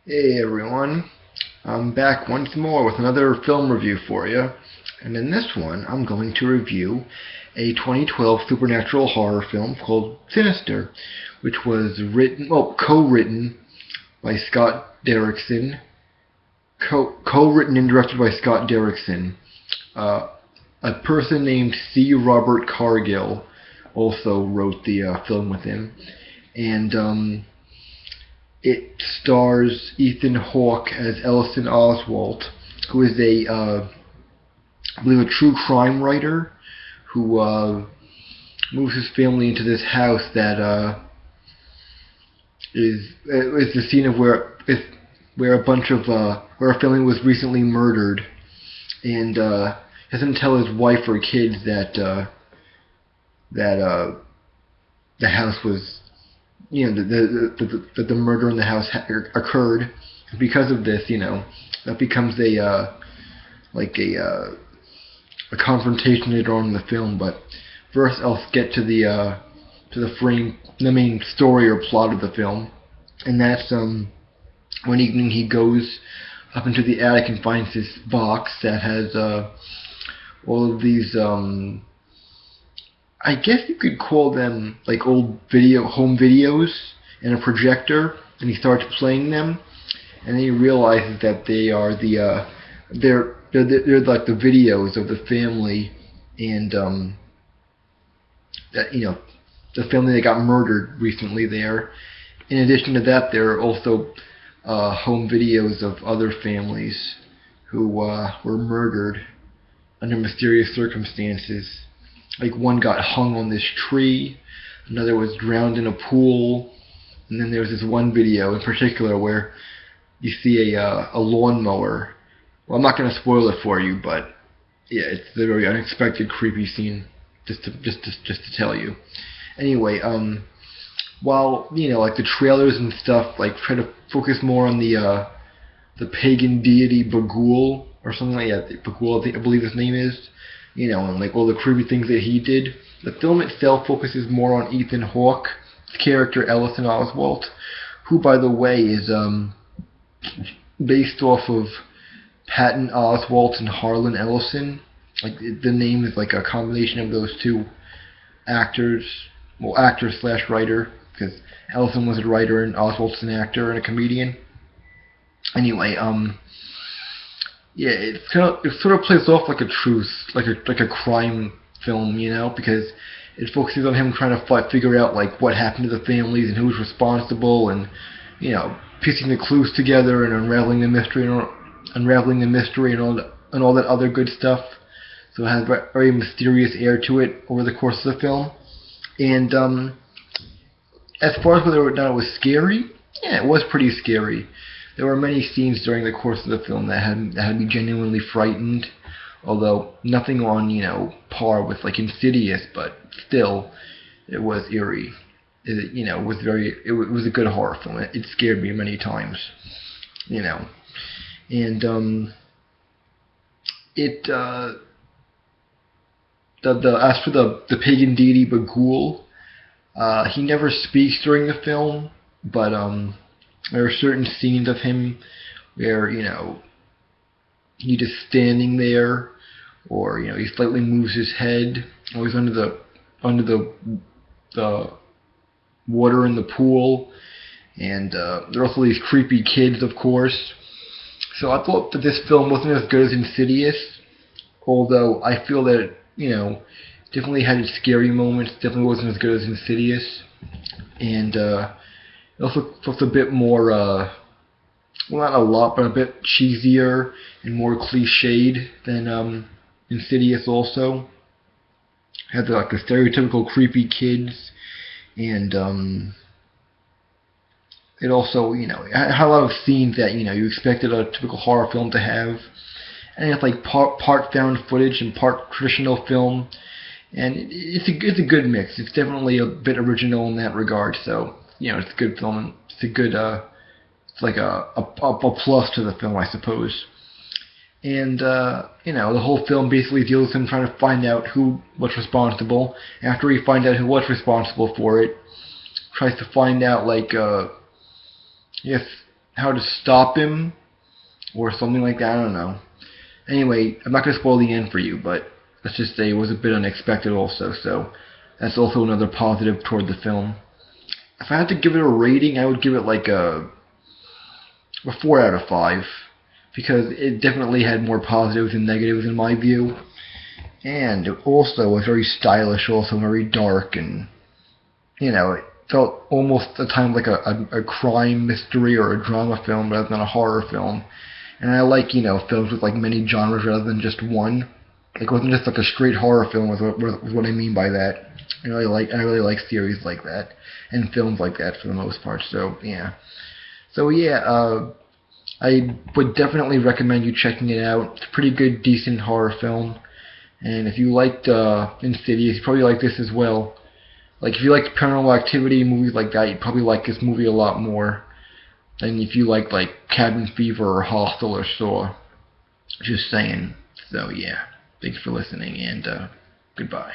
Hey everyone, I'm back once more with another film review for you, and in this one I'm going to review a 2012 supernatural horror film called Sinister, which was co-written by Scott Derrickson, co-written and directed by Scott Derrickson. Uh, a person named C. Robert Cargill also wrote the film with him, and it stars Ethan Hawke as Ellison Oswalt, who is I believe, a true crime writer who moves his family into this house that is the scene of where a family was recently murdered, and doesn't tell his wife or kids that the house was, that the murder in the house occurred. Because of this, that becomes a confrontation later on in the film. But first, I'll get to the main story or plot of the film, and that's one evening he goes up into the attic and finds this box that has all of these I guess you could call them like old home videos, and a projector, and he starts playing them, and then he realizes that they are they're like the videos of the family, and that the family that got murdered recently there. In addition to that, there are also home videos of other families who were murdered under mysterious circumstances. Like, one got hung on this tree, another was drowned in a pool, and then there's this one video in particular where you see a lawnmower. Well, I'm not going to spoil it for you, but yeah, it's a very unexpected, creepy scene. Just to tell you. Anyway, while like the trailers and stuff like try to focus more on the pagan deity Bagul or something like that. Bagul, I believe his name is. And like all the creepy things that he did. The film itself focuses more on Ethan Hawke's character Ellison Oswalt, who, by the way, is based off of Patton Oswalt and Harlan Ellison. Like, the name is like a combination of those two actors, actor slash writer, because Ellison was a writer and Oswalt's an actor and a comedian. Anyway, yeah, it sort of plays off like a truce, like a crime film, because it focuses on him trying to figure out like what happened to the families and who was responsible, and piecing the clues together and unraveling the mystery and all that other good stuff. So it has a very mysterious air to it over the course of the film. And as far as whether or not it was scary, yeah, it was pretty scary. There were many scenes during the course of the film that had me genuinely frightened, although nothing on par with like Insidious, but still, it was eerie. It was a good horror film. It scared me many times, and it as for the pagan deity Bagul, he never speaks during the film, but there are certain scenes of him where he's just standing there, or he slightly moves his head, or he's under the water in the pool, and there are also these creepy kids, of course. So I thought that this film wasn't as good as Insidious, although I feel that it definitely had its scary moments. Definitely wasn't as good as Insidious, and it also felt a bit more, well, not a lot, but a bit cheesier and more cliched than Insidious. Also had the stereotypical creepy kids, and it also, it had a lot of scenes that you expected a typical horror film to have, and it's like part found footage and part traditional film, and it's a good mix. It's definitely a bit original in that regard. So it's a good film. It's a good it's like a plus to the film, I suppose. And the whole film basically deals with him trying to find out who was responsible. After he finds out who was responsible for it, tries to find out if how to stop him or something like that. I don't know. Anyway, I'm not going to spoil the end for you, but let's just say it was a bit unexpected also, so that's also another positive toward the film. If I had to give it a rating, I would give it like a 4 out of 5, because it definitely had more positives than negatives in my view, and it also was very stylish, also very dark, and it felt almost at times like a crime mystery or a drama film rather than a horror film. And I like, films with like many genres rather than just one. Like, it wasn't just like a straight horror film was what I mean by that. I really like series like that and films like that for the most part. So yeah. I would definitely recommend you checking it out. It's a pretty good, decent horror film. And if you liked Insidious, you probably like this as well. Like, if you liked Paranormal Activity, movies like that, you'd probably like this movie a lot more than if you like Cabin Fever or Hostel or Saw. Just saying. So yeah, thanks for listening, and goodbye.